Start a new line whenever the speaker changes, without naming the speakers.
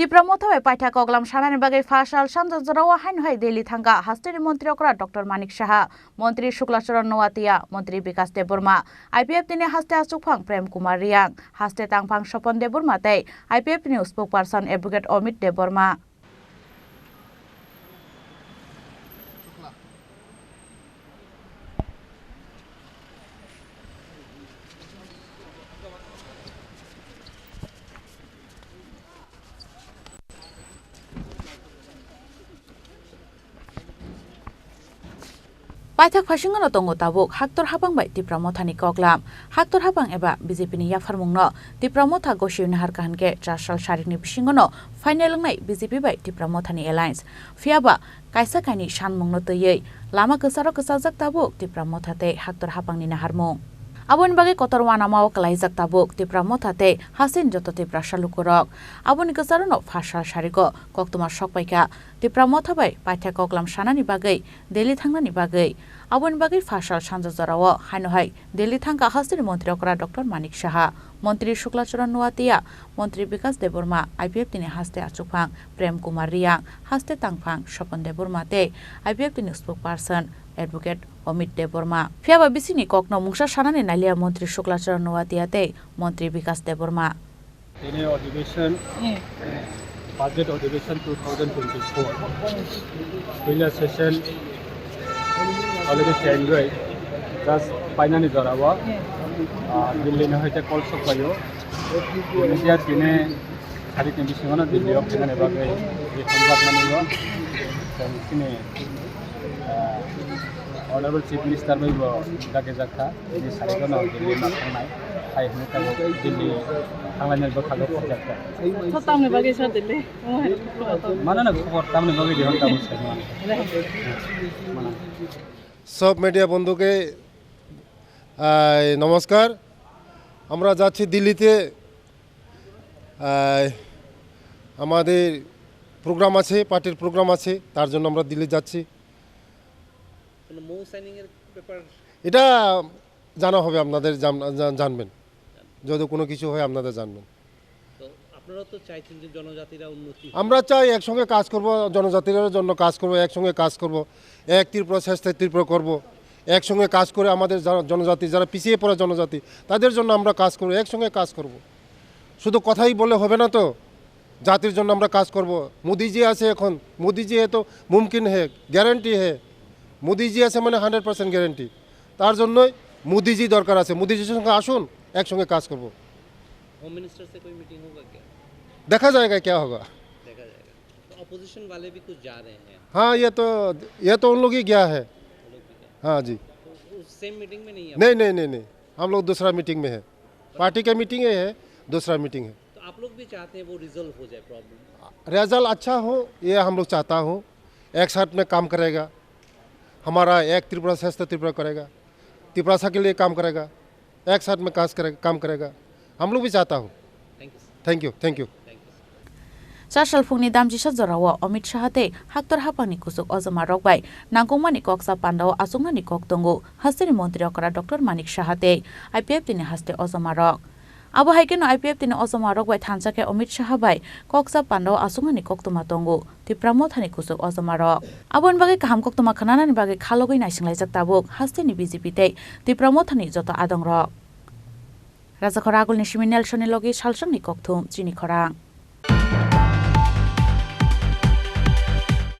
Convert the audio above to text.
Tipra Motha bai Paithak Koklam Sanani bagai fasal Sanja Jarawa Hainhai Delhi Thangkha Hasteni Mantri okra Dr. Manik Saha Mantri Sukla Charan Mantri Bikas Deburma IPF tini haste asukphang Prem Kumar Riang haste tangphang Sopon Deburma tei IPF tini spokesperson advocate Omit Deburma Paithak phasingono tongo tabuk haktor habang bai Tipra Motha ni Koklam haktor habang eba BJP ni yafarmungno Tipra Motha goshiuni harkahanke chasal sharikni bisingono final ngai BJP bai Tipra Motha ni alliance fiaba kaisa kaini sanmungno teyei lama kesaro kesajak tabuk Tipra Motha te haktor habang ni naharmung Aboni bagai kotor wana mau kelaizak tabuk Tipra Motha te hasin joto Tipra salukurok aboni kesarono fasal shariko koktuma sokpaika Tipra Motha bai Paithak Koklam sanani bagai Delhi thangnani bagai aboni bagai fasal Sanja Jarawa Hainhai Delhi Thangkha hasteni Mantri okra Dr. Manik Saha Mantri Sukla Charan Mantri Bikas Deburma IPF tini haste achukphang Prem Kumar Riang haste tangphang Sopon Deburma te IPF tini spokesperson advocate Omit Deburma fiaba bisini kokno mungsa sanani nalia Mantri Sukla Charan te Mantri Bikas Deburma
Ini अधिवेशन budget अधिवेशन 2024 पहिला session already January just finally जरावा दिल्ली ने होते call सब कयो India दिने hari tinggi singono Delhi of dengan bagai ये पंजाब में हुआ इसने honorable chief minister में वो जाके जाता ये सारे को ना दिल्ली में खाना खाए हमें तो दिल्ली खाना बखालो कर जाता
तो तामने बाकी सर दिल्ली
माना ना खबर तामने बाकी दिहन तामने सर माना
सब मीडिया बंधुके नमस्कार আমরা যাচ্ছি দিল্লিতে আমাদের প্রোগ্রাম আছে পার্টির প্রোগ্রাম আছে তার জন্য আমরা দিল্লি যাচ্ছি এটা জানা হবে আপনাদের জানবেন যদি কোনো কিছু হয় আপনাদের জানবেন
আপনারা তো চাইছেন যে জনজাতিরা উন্নতি
আমরা চাই একসঙ্গে কাজ করব জনজাতির জন্য কাজ করব একসঙ্গে কাজ করব এক ত্রিপুরা শ্রেষ্ঠ ত্রিপুরা করব একসঙ্গে কাজ করে আমাদের জনজাতি যারা পিছিয়ে পড়া জনজাতি তাদের জন্য আমরা কাজ করব একসঙ্গে কাজ করব শুধু কথাই বলে হবে না তো জাতির জন্য আমরা কাজ করব মোদিজি আছে এখন মোদিজি এ তো মুমকিন হে গ্যারান্টি হে মোদিজি আছে মানে 100% গ্যারান্টি তার জন্যই মোদিজি দরকার আছে মোদিজির সঙ্গে আসুন একসঙ্গে কাজ করব
होम मिनिस्टर से कोई मीटिंग होगा क्या
देखा जाएगा क्या होगा
देखा जाएगा तो अपोजिशन वाले भी कुछ जा रहे हैं
हाँ ये तो उन लोग ही गया है हाँ जी
तो सेम मीटिंग में नहीं है
नहीं हम लोग दूसरा मीटिंग में है पार्टी का मीटिंग है दूसरा मीटिंग है
तो आप लोग भी चाहते हैं वो रिजल्व हो जाए प्रॉब्लम
रिजल्ट अच्छा हो ये हम लोग चाहता हूँ एक साथ में काम करेगा हमारा एक त्रिपुरा श्रेष्ठ त्रिपुरा करेगा त्रिपुरा के लिए काम करेगा एक साथ में काम करेगा हम लोग भी चाहता हूँ thank you
Sasal fungni damjisa Jarawa Omit Sahate haktor hapangni kusuk ozoma rokbai nangkungmani koksa pandao asungmani kok tongo hasteni Mantri okra Dr. Manik Sahate IPF tini haste ozoma rok abo haikeno IPF tini ozoma rokbai thanchake Omit Sahabai koksa pandao asungmani koktoma tongo Tipra Motha ni kusuk ozoma rok abon bagai kaham koktoma khananani bagai khalogoi naisinglai tabuk hasteni BJP te Tipra Motha ni joto adong rok Raja Khorang ni Siminel Shoni logi salsang ni kokthum Chini Khorang